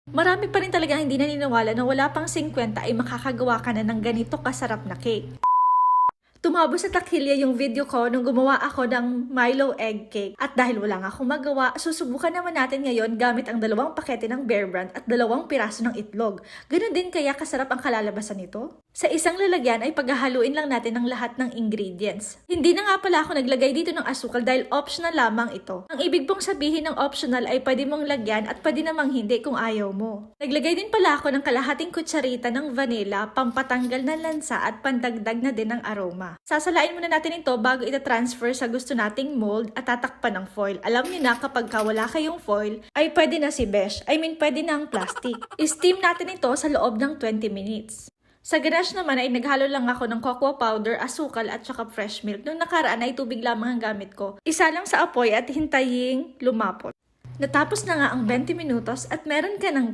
Marami pa rin talaga hindi naniniwala na wala pang 50 ay makakagawa ka na ng ganito kasarap na cake. Tumabo sa takilya yung video ko nung gumawa ako ng Milo egg cake. At dahil wala nga akong magawa, susubukan naman natin ngayon gamit ang 2 pakete ng Bear Brand at 2 piraso ng itlog. Ganun din kaya kasarap ang kalalabasan nito? Sa isang lalagyan ay paghahaluin lang natin ang lahat ng ingredients. Hindi na nga pala ako naglagay dito ng asukal dahil optional lamang ito. Ang ibig pong sabihin ng optional ay pwede mong lagyan at pwede namang hindi kung ayaw mo. Naglagay din pala ako ng kalahating kutsarita ng vanilla, pampatanggal ng lansa at pandagdag na din ng aroma. Sasalain muna natin ito bago ita-transfer sa gusto nating mold at tatakpan ng foil. Alam niyo na kapag wala kayong foil, ay pwede na si besh. Pwede na ang plastic. I-steam natin ito sa loob ng 20 minutes. Sa ganache naman ay naghalo lang ako ng cocoa powder, asukal at saka fresh milk. Nung nakaraan ay tubig lamang ang gamit ko. Isa lang sa apoy at hintaying lumapot. Natapos na nga ang 20 minutos at meron ka ng